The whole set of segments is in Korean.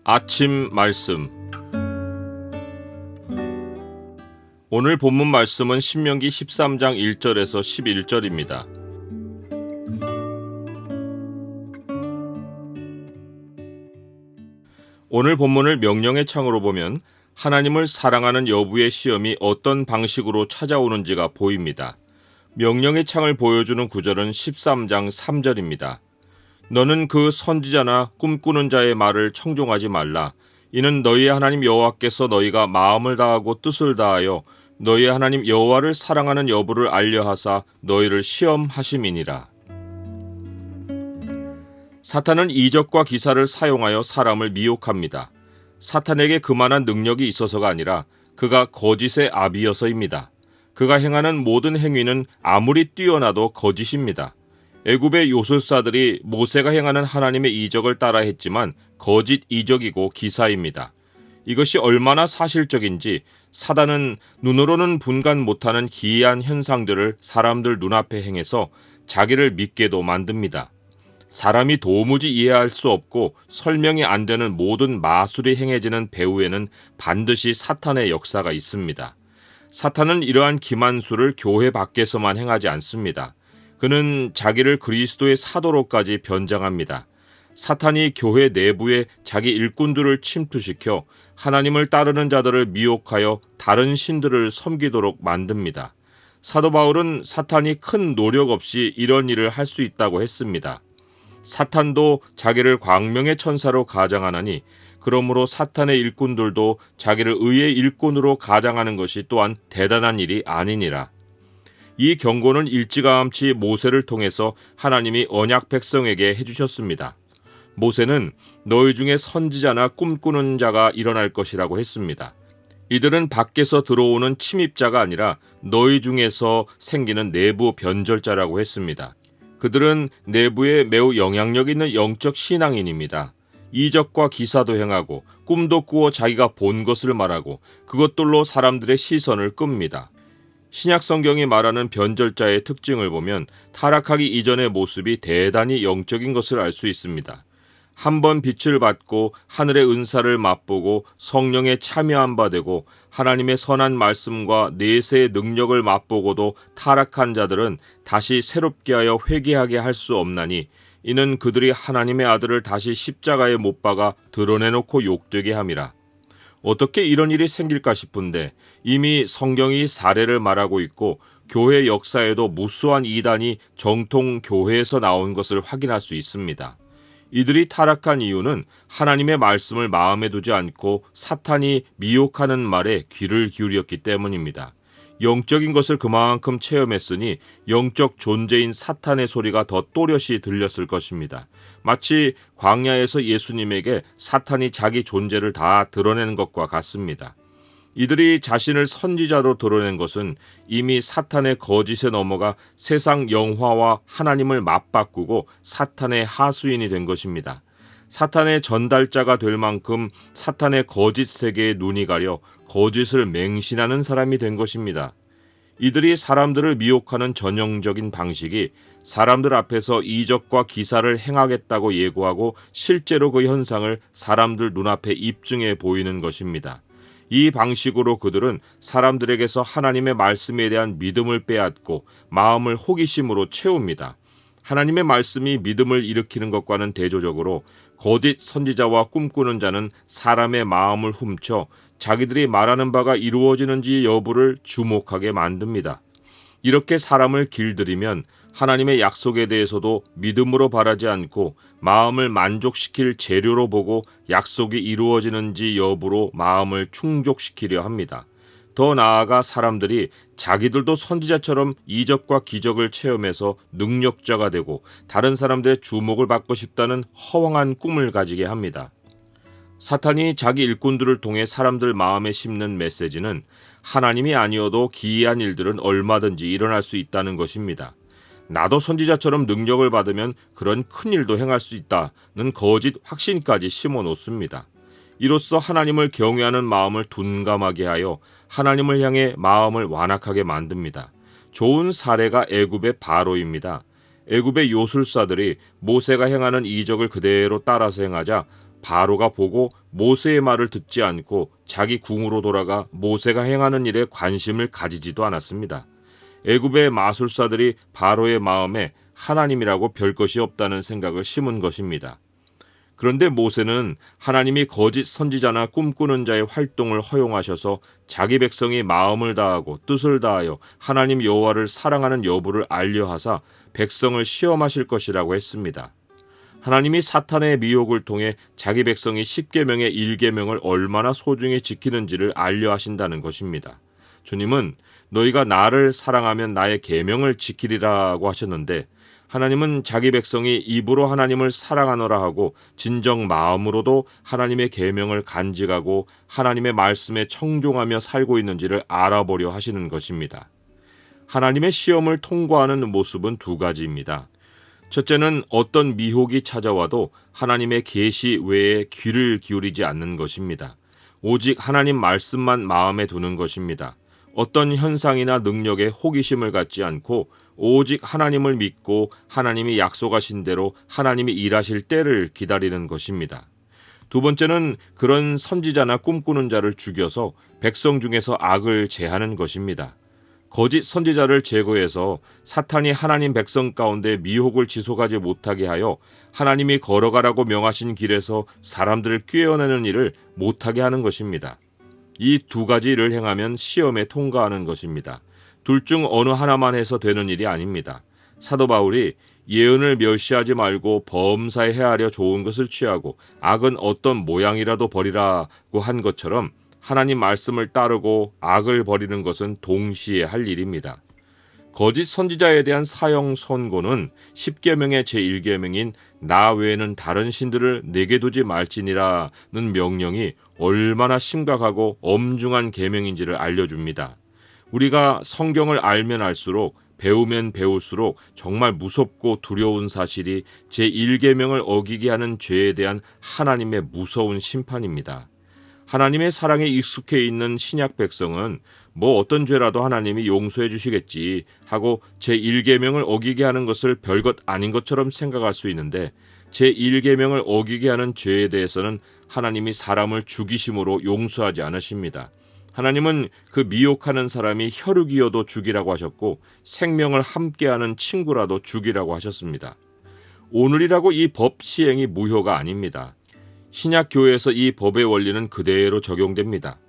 아침 말씀. 오늘 본문 말씀은 신명기 13장 1절에서 11절입니다. 오늘 본문을 명령의 창으로 보면 하나님을 사랑하는 여부의 시험이 어떤 방식으로 찾아오는지가 보입니다. 명령의 창을 보여주는 구절은 13장 3절입니다. 너는 그 선지자나 꿈꾸는 자의 말을 청종하지 말라. 이는 너희의 하나님 여호와께서 너희가 마음을 다하고 뜻을 다하여 너희의 하나님 여호와를 사랑하는 여부를 알려하사 너희를 시험하심이니라. 사탄은 이적과 기사를 사용하여 사람을 미혹합니다. 사탄에게 그만한 능력이 있어서가 아니라 그가 거짓의 아비여서입니다. 그가 행하는 모든 행위는 아무리 뛰어나도 거짓입니다. 애굽의 요술사들이 모세가 행하는 하나님의 이적을 따라 했지만 거짓 이적이고 기사입니다. 이것이 얼마나 사실적인지 사단은 눈으로는 분간 못하는 기이한 현상들을 사람들 눈앞에 행해서 자기를 믿게도 만듭니다. 사람이 도무지 이해할 수 없고 설명이 안 되는 모든 마술이 행해지는 배후에는 반드시 사탄의 역사가 있습니다. 사탄은 이러한 기만술을 교회 밖에서만 행하지 않습니다. 그는 자기를 그리스도의 사도로까지 변장합니다. 사탄이 교회 내부에 자기 일꾼들을 침투시켜 하나님을 따르는 자들을 미혹하여 다른 신들을 섬기도록 만듭니다. 사도 바울은 사탄이 큰 노력 없이 이런 일을 할 수 있다고 했습니다. 사탄도 자기를 광명의 천사로 가장하나니 그러므로 사탄의 일꾼들도 자기를 의의 일꾼으로 가장하는 것이 또한 대단한 일이 아니니라. 이 경고는 일찌감치 모세를 통해서 하나님이 언약 백성에게 해주셨습니다. 모세는 너희 중에 선지자나 꿈꾸는 자가 일어날 것이라고 했습니다. 이들은 밖에서 들어오는 침입자가 아니라 너희 중에서 생기는 내부 변절자라고 했습니다. 그들은 내부에 매우 영향력 있는 영적 신앙인입니다. 이적과 기사도 행하고 꿈도 꾸어 자기가 본 것을 말하고 그것들로 사람들의 시선을 끕니다. 신약 성경이 말하는 변절자의 특징을 보면 타락하기 이전의 모습이 대단히 영적인 것을 알 수 있습니다. 한번 빛을 받고 하늘의 은사를 맛보고 성령에 참여한 바 되고 하나님의 선한 말씀과 내세의 능력을 맛보고도 타락한 자들은 다시 새롭게 하여 회개하게 할 수 없나니 이는 그들이 하나님의 아들을 다시 십자가에 못 박아 드러내놓고 욕되게 함이라. 어떻게 이런 일이 생길까 싶은데 이미 성경이 사례를 말하고 있고 교회 역사에도 무수한 이단이 정통 교회에서 나온 것을 확인할 수 있습니다. 이들이 타락한 이유는 하나님의 말씀을 마음에 두지 않고 사탄이 미혹하는 말에 귀를 기울였기 때문입니다. 영적인 것을 그만큼 체험했으니 영적 존재인 사탄의 소리가 더 또렷이 들렸을 것입니다. 마치 광야에서 예수님에게 사탄이 자기 존재를 다 드러내는 것과 같습니다. 이들이 자신을 선지자로 드러낸 것은 이미 사탄의 거짓에 넘어가 세상 영화와 하나님을 맞바꾸고 사탄의 하수인이 된 것입니다. 사탄의 전달자가 될 만큼 사탄의 거짓 세계에 눈이 가려 거짓을 맹신하는 사람이 된 것입니다. 이들이 사람들을 미혹하는 전형적인 방식이 사람들 앞에서 이적과 기사를 행하겠다고 예고하고 실제로 그 현상을 사람들 눈앞에 입증해 보이는 것입니다. 이 방식으로 그들은 사람들에게서 하나님의 말씀에 대한 믿음을 빼앗고 마음을 호기심으로 채웁니다. 하나님의 말씀이 믿음을 일으키는 것과는 대조적으로 거짓 선지자와 꿈꾸는 자는 사람의 마음을 훔쳐 자기들이 말하는 바가 이루어지는지 여부를 주목하게 만듭니다. 이렇게 사람을 길들이면 하나님의 약속에 대해서도 믿음으로 바라지 않고 마음을 만족시킬 재료로 보고 약속이 이루어지는지 여부로 마음을 충족시키려 합니다. 더 나아가 사람들이 자기들도 선지자처럼 이적과 기적을 체험해서 능력자가 되고 다른 사람들의 주목을 받고 싶다는 허황한 꿈을 가지게 합니다. 사탄이 자기 일꾼들을 통해 사람들 마음에 심는 메시지는 하나님이 아니어도 기이한 일들은 얼마든지 일어날 수 있다는 것입니다. 나도 선지자처럼 능력을 받으면 그런 큰 일도 행할 수 있다는 거짓 확신까지 심어 놓습니다. 이로써 하나님을 경외하는 마음을 둔감하게 하여 하나님을 향해 마음을 완악하게 만듭니다. 좋은 사례가 애굽의 바로입니다. 애굽의 요술사들이 모세가 행하는 이적을 그대로 따라서 행하자 바로가 보고 모세의 말을 듣지 않고 자기 궁으로 돌아가 모세가 행하는 일에 관심을 가지지도 않았습니다. 애굽의 마술사들이 바로의 마음에 하나님이라고 별 것이 없다는 생각을 심은 것입니다. 그런데 모세는 하나님이 거짓 선지자나 꿈꾸는 자의 활동을 허용하셔서 자기 백성이 마음을 다하고 뜻을 다하여 하나님 여호와를 사랑하는 여부를 알려하사 백성을 시험하실 것이라고 했습니다. 하나님이 사탄의 미혹을 통해 자기 백성이 10계명의 1계명을 얼마나 소중히 지키는지를 알려하신다는 것입니다. 주님은 너희가 나를 사랑하면 나의 계명을 지키리라고 하셨는데, 하나님은 자기 백성이 입으로 하나님을 사랑하노라 하고 진정 마음으로도 하나님의 계명을 간직하고 하나님의 말씀에 청종하며 살고 있는지를 알아보려 하시는 것입니다. 하나님의 시험을 통과하는 모습은 두 가지입니다. 첫째는 어떤 미혹이 찾아와도 하나님의 계시 외에 귀를 기울이지 않는 것입니다. 오직 하나님 말씀만 마음에 두는 것입니다. 어떤 현상이나 능력에 호기심을 갖지 않고 오직 하나님을 믿고 하나님이 약속하신 대로 하나님이 일하실 때를 기다리는 것입니다. 두 번째는 그런 선지자나 꿈꾸는 자를 죽여서 백성 중에서 악을 제하는 것입니다. 거짓 선지자를 제거해서 사탄이 하나님 백성 가운데 미혹을 지속하지 못하게 하여 하나님이 걸어가라고 명하신 길에서 사람들을 꿰어내는 일을 못하게 하는 것입니다. 이 두 가지 일을 행하면 시험에 통과하는 것입니다. 둘 중 어느 하나만 해서 되는 일이 아닙니다. 사도 바울이 예언을 멸시하지 말고 범사에 헤아려 좋은 것을 취하고 악은 어떤 모양이라도 버리라고 한 것처럼 하나님 말씀을 따르고 악을 버리는 것은 동시에 할 일입니다. 거짓 선지자에 대한 사형 선고는 10계명의 제1계명인 나 외에는 다른 신들을 내게 두지 말지니라는 명령이 얼마나 심각하고 엄중한 계명인지를 알려줍니다. 우리가 성경을 알면 알수록 배우면 배울수록 정말 무섭고 두려운 사실이 제1계명을 어기게 하는 죄에 대한 하나님의 무서운 심판입니다. 하나님의 사랑에 익숙해 있는 신약 백성은 뭐 어떤 죄라도 하나님이 용서해 주시겠지 하고 제1계명을 어기게 하는 것을 별것 아닌 것처럼 생각할 수 있는데, 제1계명을 어기게 하는 죄에 대해서는 하나님이 사람을 죽이심으로 용서하지 않으십니다. 하나님은 그 미혹하는 사람이 혈육이어도 죽이라고 하셨고 생명을 함께하는 친구라도 죽이라고 하셨습니다. 오늘이라고 이 법 시행이 무효가 아닙니다. 신약 교회에서 이 법의 원리는 그대로 적용됩니다.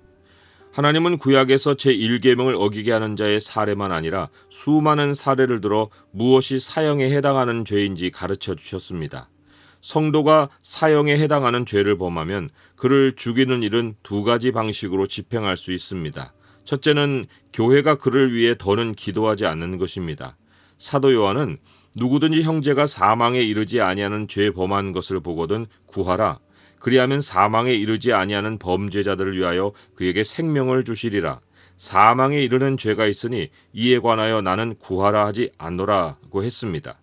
하나님은 구약에서 제1계명을 어기게 하는 자의 사례만 아니라 수많은 사례를 들어 무엇이 사형에 해당하는 죄인지 가르쳐 주셨습니다. 성도가 사형에 해당하는 죄를 범하면 그를 죽이는 일은 두 가지 방식으로 집행할 수 있습니다. 첫째는 교회가 그를 위해 더는 기도하지 않는 것입니다. 사도 요한은 누구든지 형제가 사망에 이르지 아니하는 죄 범한 것을 보거든 구하라. 그리하면 사망에 이르지 아니하는 범죄자들을 위하여 그에게 생명을 주시리라. 사망에 이르는 죄가 있으니 이에 관하여 나는 구하라 하지 않노라고 했습니다.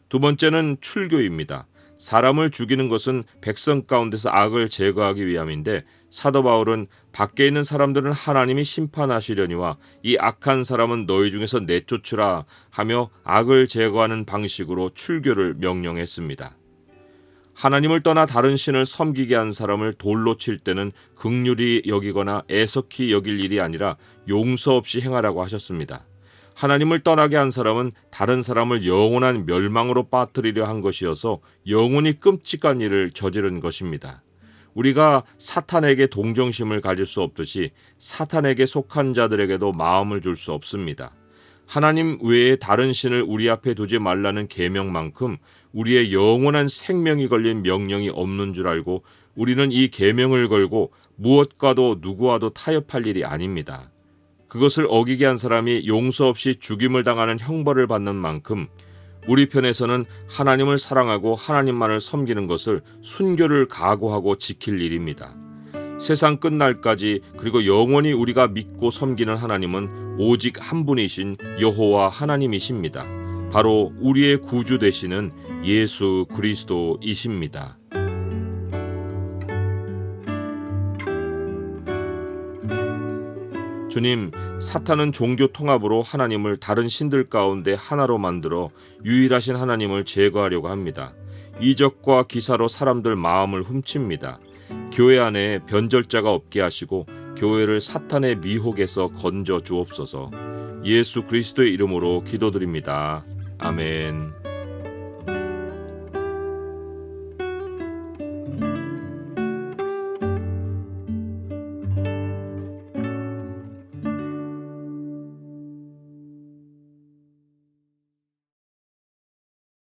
두 번째는 출교입니다. 사람을 죽이는 것은 백성 가운데서 악을 제거하기 위함인데, 사도 바울은 밖에 있는 사람들은 하나님이 심판하시려니와 이 악한 사람은 너희 중에서 내쫓으라 하며 악을 제거하는 방식으로 출교를 명령했습니다. 하나님을 떠나 다른 신을 섬기게 한 사람을 돌로 칠 때는 긍휼히 여기거나 애석히 여길 일이 아니라 용서 없이 행하라고 하셨습니다. 하나님을 떠나게 한 사람은 다른 사람을 영원한 멸망으로 빠뜨리려 한 것이어서 영원히 끔찍한 일을 저지른 것입니다. 우리가 사탄에게 동정심을 가질 수 없듯이 사탄에게 속한 자들에게도 마음을 줄 수 없습니다. 하나님 외에 다른 신을 우리 앞에 두지 말라는 계명만큼 우리의 영원한 생명이 걸린 명령이 없는 줄 알고 우리는 이 계명을 걸고 무엇과도 누구와도 타협할 일이 아닙니다. 그것을 어기게 한 사람이 용서 없이 죽임을 당하는 형벌을 받는 만큼 우리 편에서는 하나님을 사랑하고 하나님만을 섬기는 것을 순교를 각오하고 지킬 일입니다. 세상 끝날까지 그리고 영원히 우리가 믿고 섬기는 하나님은 오직 한 분이신 여호와 하나님이십니다. 바로 우리의 구주 되시는 예수 그리스도이십니다. 주님, 사탄은 종교 통합으로 하나님을 다른 신들 가운데 하나로 만들어 유일하신 하나님을 제거하려고 합니다. 이적과 기사로 사람들 마음을 훔칩니다. 교회 안에 변절자가 없게 하시고 교회를 사탄의 미혹에서 건져 주옵소서. 예수 그리스도의 이름으로 기도드립니다. 아멘.